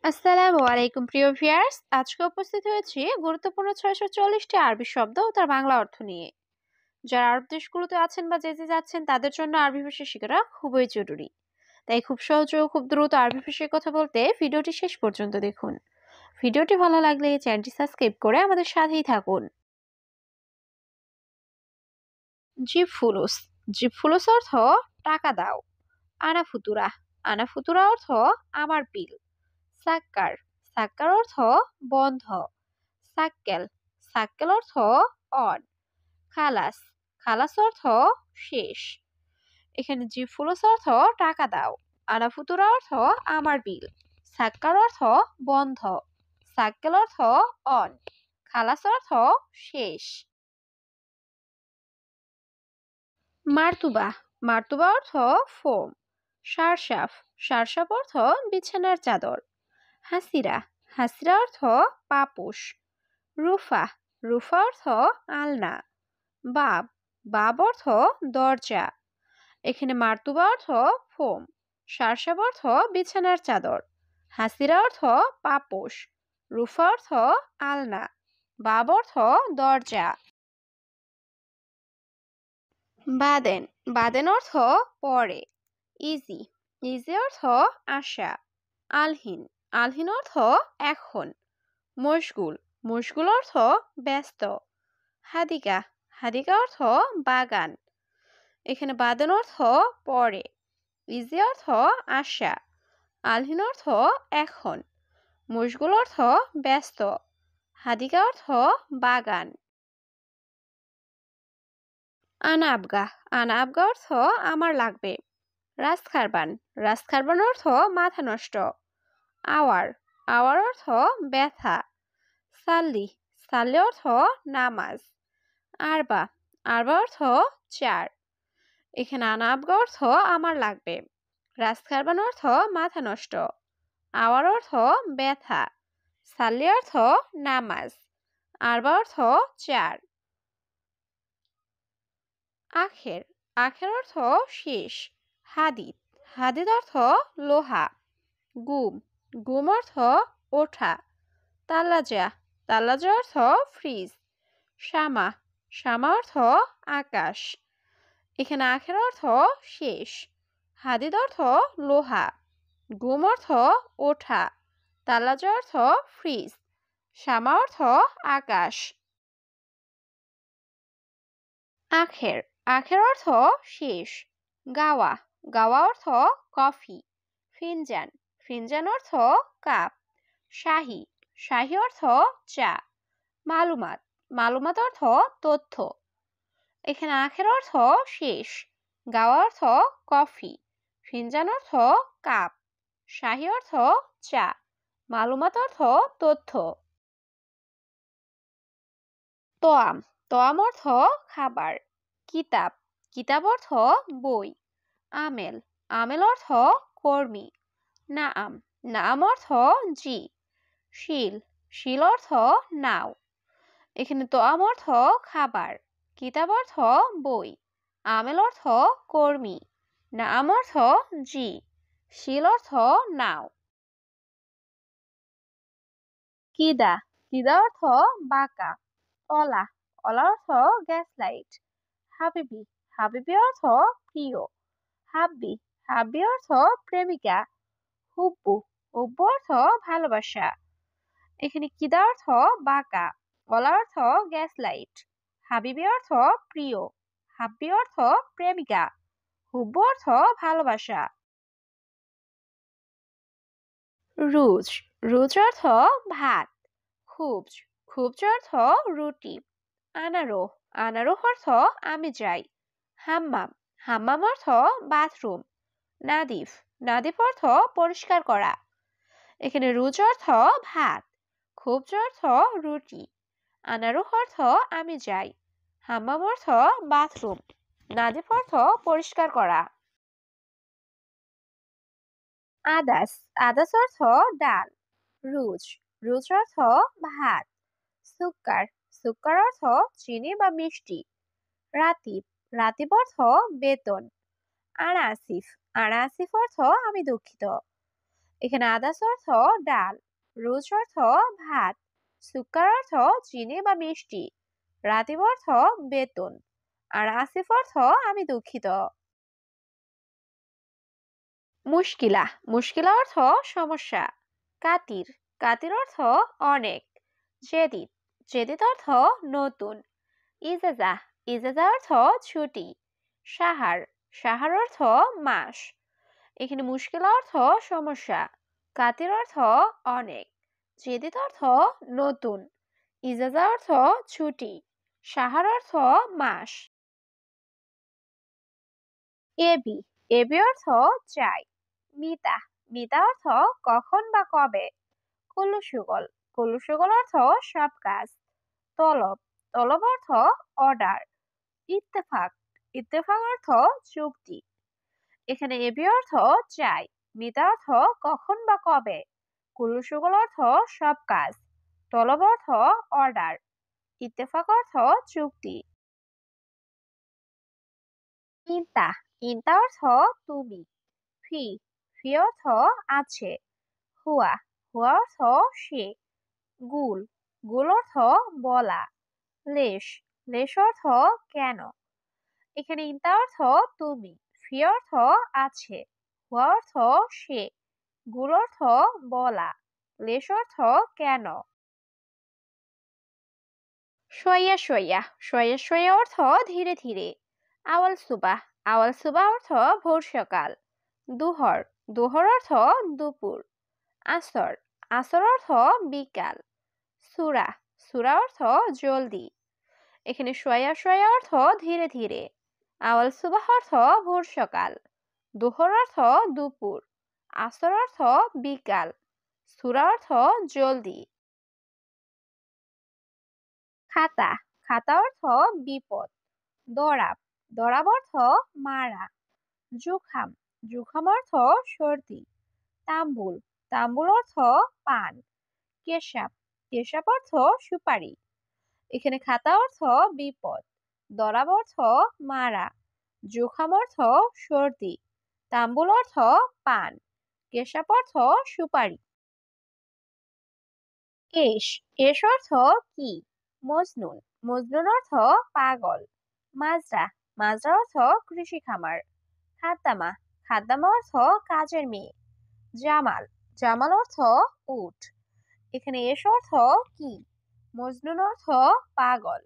আসসালামু আলাইকুম প্রিয় ভিউয়ার্স, আজকে উপস্থিত হয়েছি গুরুত্বপূর্ণ 640টি আরবি শব্দ ও তার বাংলা অর্থ নিয়ে। যারা আরব দেশগুলোতে আছেন বা যেতে যাচ্ছেন তাদের জন্য আরবি ভাষা শেখাটা খুবই জরুরি। তাই খুব সহজে ও খুব দ্রুত আরবি ভাষায় কথা বলতে ভিডিওটি শেষ পর্যন্ত দেখুন। ভিডিওটি ভালো লাগলে চ্যানেলটি সাবস্ক্রাইব করে আমাদের সাথেই থাকুন। জিব ফুলুস। জিব ফুলুস অর্থ টাকা দাও। আনা ফুতুরা। আনা ফুতুরা অর্থ আমার বিল। সাক্কার। সাক্কার অর্থ বন্ধ। সাক্কেল। সাক্কেল অর্থ অন। খালাস। খালাস অর্থ শেষ। এখানে জিফুলুস অর্থ টাকা দাও। আনাফুতুরা অর্থ আমার বিল। সাক্কার অর্থ বন্ধ। সাক্কেল অর্থ অন। খালাস অর্থ শেষ। মার্তুবা। মার্তুবা অর্থ ফোম। সারসাফ। সারসাফ অর্থ বিছানার চাদর। হাসিরা। হাসিরা অর্থ পাপুস। রুফা। রুফা অর্থ আলনা। বাব। বাব অর্থ দরজা। এখানে মার্তুবা অর্থ ফোম। সারসাব অর্থ বিছানার চাদর। হাসিরা অর্থ পাপোশ। রুফা অর্থ আলনা। বাব অর্থ দরজা। বাদেন। বাদেন অর্থ পরে। ইজি। ইজি অর্থ আশা। আলহিন। আলহিন অর্থ এখন। মশগুল। মশগুল অর্থ ব্যস্ত। হাদিকা। হাদিকা অর্থ বাগান। এখানে বাদেন অর্থ পরে। ইজি অর্থ আশা। আলহিন অর্থ এখন। মশগুল অর্থ ব্যস্ত। হাদিকা অর্থ বাগান। আনা আবগা। আনা আবগা অর্থ আমার লাগবে। রাজখারবান। রাজখারবান অর্থ মাথা নষ্ট। আওয়ার। আওয়ার অর্থ ব্যথা। সাল্লি। সাল্লি অর্থ নামাজ। আরবা। আরবা অর্থ চার। এখানে আনা আবগা অর্থ আমার লাগবে। রাজখারবান অর্থ মাথা নষ্ট। আওয়ার অর্থ ব্যথা। সাল্লি অর্থ নামাজ। আরবা অর্থ চার। আখের। আখের অর্থ শেষ। হাদিদ। হাদিদ অর্থ লোহা। গুম। গুম অর্থ ওঠা। তাল্লাজা। তাল্লাজা অর্থ ফ্রিজ। শামা। শামা অর্থ আকাশ। এখানে আখের অর্থ শেষ। হাদিদ অর্থ লোহা। গুম অর্থ ওঠা। তাল্লাজা অর্থ ফ্রিজ। শামা অর্থ আকাশ। আখের। আখের অর্থ শেষ। গাওয়া। গাওয়া অর্থ কফি। ফিনজান। ফিনজান অর্থ কাপ। শাহী। শাহী অর্থ চা। মালুমাত। মালুমাত অর্থ তথ্য। এখানে আখের অর্থ শেষ। গাওয়া অর্থ কফি। ফিনজান অর্থ কাপ। শাহী অর্থ চা। মালুমাত অর্থ তথ্য। তোয়াম। তোয়াম অর্থ খাবার। কিতাব। কিতাব অর্থ বই। আমেল। আমেল অর্থ কর্মী। নাআম। নাআম অর্থ জি। শিল। শিল অর্থ নাও। এখানে তোয়াম অর্থ খাবার। কিতাব অর্থ বই। আমেল অর্থ কর্মী। নাআম অর্থ জি। শিল অর্থ নাও। কিদা। কিদা অর্থ বাঁকা। অলা। অলা অর্থ গ্যাস লাইট। হাবিবি। হাবিবি অর্থ প্রিয়। হাব্বি। হাব্বি অর্থ প্রেমিকা। হুব্বু। হুব্বু অর্থ ভালোবাসা। এখানে কিদা অর্থ বাঁকা। অলা অর্থ গ্যাস লাইট। হাবিবি অর্থ প্রিয়। হাব্বি অর্থ প্রেমিকা। হুব্বু অর্থ ভালোবাসা। রুজ। রুজ অর্থ ভাত। খুবজ। খুবজ অর্থ রুটি। আনারোহ। আনারোহ অর্থ আমি যাই। হাম্মাম। হাম্মাম অর্থ বাথরুম। নাদিফ। নাদিফ অর্থ পরিষ্কার করা। এখানে রুজ অর্থ ভাত। খুবজ অর্থ রুটি। আনারুহ অর্থ আমি যাই। হাম্মাম অর্থ বাথরুম। নাদিফ অর্থ পরিষ্কার করা। আদাস। আদাস অর্থ ডাল। রুজ। রুজ অর্থ ভাত। সুক্কার। সুক্কার অর্থ চিনি বা মিষ্টি। রাতিব। রাতিব অর্থ বেতন। আনা আসিফ। আনা আসিফ অর্থ আমি দুঃখিত। এখানে আদাস অর্থ ডাল, রুজ অর্থ ভাত, সুক্কার অর্থ চিনি বা মিষ্টি, রাতিব অর্থ বেতন, আর আসিফ অর্থ আমি দুঃখিত। মুশকিলা, মুশকিলা অর্থ সমস্যা। কাতির, কাতির অর্থ অনেক। জেদিদ, জেদিদ অর্থ নতুন। ইজাজা, ইজাজা অর্থ ছুটি। সাহার, সাহার অর্থ মাস। এখানে মুশকিলা অর্থ সমস্যা, কাতির অর্থ অনেক, জেদিদ অর্থ নতুন, ইজাজা অর্থ ছুটি, সাহার অর্থ মাস। এবি, এবি অর্থ চাই। মিতা, মিতা অর্থ কখন বা কবে। কুল্লুসুগল, কুল্লুসুগল অর্থ সব কাজ। তলব, তলব অর্থ অর্ডার। ইত্তেফাক, ইত্তেফাক অর্থ চুক্তি। এখানে এবি অর্থ চাই, মিতা অর্থ কখন বা কবে, কুল্লুসুগল অর্থ সব কাজ, তলব অর্থ অর্ডার, ইত্তেফাক অর্থ চুক্তি। ইনতা, ইনতা অর্থ তুমি। ফি, ফি অর্থ আছে। হুয়া, হুয়া অর্থ সে। গুল, গুল অর্থ বলা। লেশ, লেশ অর্থ কেন। এখানে ইনতা অর্থ তুমি, ফি অর্থ আছে, হুয়া অর্থ সে, গুল অর্থ বলা, লেশ অর্থ কেন। সইয়া সইয়া, সইয়া সইয়া অর্থ ধীরে ধীরে। আওয়াল সুবাহ, আওয়াল সুবাহ অর্থ ভোর সকাল। দুহর, দুহর অর্থ দুপুর। আসর, আসর অর্থ বিকাল। সুরা, সুরা অর্থ জলদি। এখানে সয়া সয়া অর্থ ধীরে ধীরে। আওয়াল সুবাহ অর্থ ভোর সকাল। দুহর অর্থ দুপুর। আসর অর্থ বিকাল। সুরা অর্থ জলদি। খাতা, খাতা অর্থ বিপদ। দরাব, দরাব অর্থ মারা। জুখাম, জুখাম অর্থ সর্দি। তাম্বুল, তাম্বুল অর্থ পান। কেশাব, কেশাব অর্থ সুপারি। এখানে খাতা অর্থ বিপদ, দরাব অর্থ মারা, জুখাম অর্থ সর্দি, তাম্বুল অর্থ পান, কেশাব অর্থ সুপারি। কেশ, কেশ অর্থ কি। মজনুন, মজনুন অর্থ পাগল। মাজরা, মাজরা অর্থ কৃষি খামার। খাদ্দামা, খাদ্দামা অর্থ কাজের মেয়ে। জামাল, জামাল অর্থ উট। এখানে এস অর্থ কি, মজনুন অর্থ পাগল,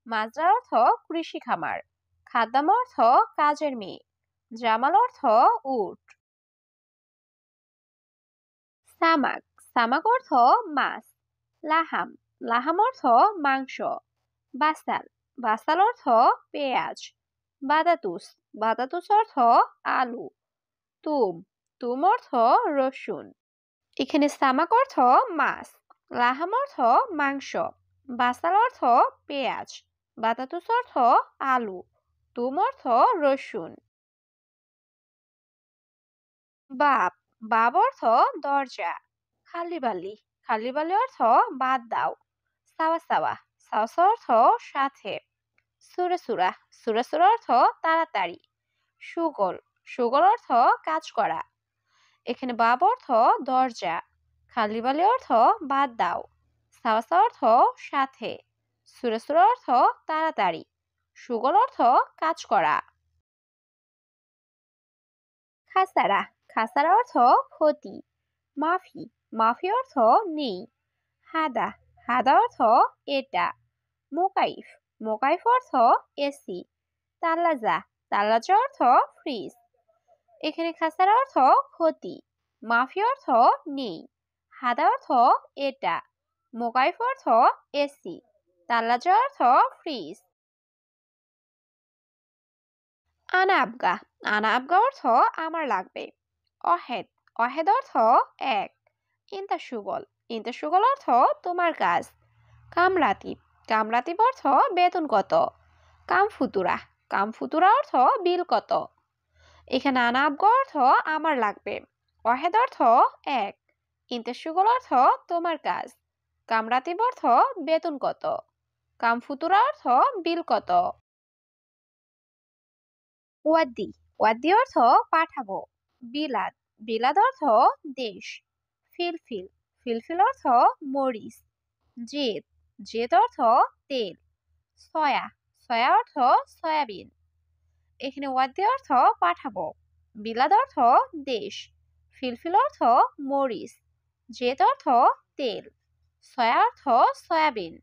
মাজরা অর্থ কৃষি খামার, খাদ্দাম অর্থ কাজের মেয়ে, জামাল অর্থ উট। সামাক, সামাক অর্থ মাছ। লাহাম, লাহাম অর্থ মাংস। বাসাল, বাসাল অর্থ পেঁয়াজ। বাদাতুস, বাদাতুস অর্থ আলু। তুম, তুম অর্থ রসুন। এখানে সামাক অর্থ মাছ, লাহাম অর্থ মাংস, বাসাল অর্থ পেঁয়াজ, বাতাতুস অর্থ আলু, তুম অর্থ রসুন। বাপ, বাব অর্থ দরজা। খালিবালি, খালিবালি অর্থ বাদ দাও। সাওয়া সাওয়া, সাওয়া সাওয়া অর্থ সাথে। সুরা সুরা, সুরা সুরা অর্থ তাড়াতাড়ি। সুগল, সুগল অর্থ কাজ করা। এখানে বাব অর্থ দরজা, খালিবালি অর্থ বাদ দাও, সাওয়াসা অর্থ সাথে, সুরাসুরা অর্থ তাড়াতাড়ি, সুগল অর্থ কাজ করা। খাসারা, খাসারা অর্থ ক্ষতি। মাফি, মাফি অর্থ নেই। হাদা, হাদা অর্থ এটা। মোকাইফ, মোকাইফ অর্থ এসি। তাল্লাজা, তাল্লাজা অর্থ ফ্রিজ। এখানে খাসারা অর্থ ক্ষতি, মাফি অর্থ নেই, হাদা অর্থ এটা, মোকাইফ অর্থ এসি, তাল্লাজা অর্থ ফ্রিজ। আনা আবগা, আনা আবগা অর্থ আমার লাগবে। অহেদ, অহেদ অর্থ এক। ইন্তা সুগল, ইন্তা সুগল অর্থ তোমার কাজ। কামরাতিব, কামরাতিব অর্থ বেতন কত। কাম ফুতুরা, কাম ফুতুরা অর্থ বিল কত। এখানে আনা আবগা অর্থ আমার লাগবে। ওয়াহেদ অর্থ এক। ইন্তেসুগল অর্থ তোমার কাজ। কামরাতিব অর্থ বেতন কত। কামফুতুরা অর্থ বিল কত। ওয়াদ্দি, ওয়াদ্দি অর্থ পাঠাবো। বিলাদ, বিলাদ অর্থ দেশ। ফিলফিল, ফিলফিল অর্থ মরিচ। জেদ, জেদ অর্থ তেল। সয়া, সয়া অর্থ সয়াবিন। এখানে ওয়াদ্দি অর্থ পাঠাবো। বিলাদ অর্থ দেশ। ফিলফিল অর্থ মরিচ। জেদ অর্থ তেল। সয়া অর্থ সয়াবিন।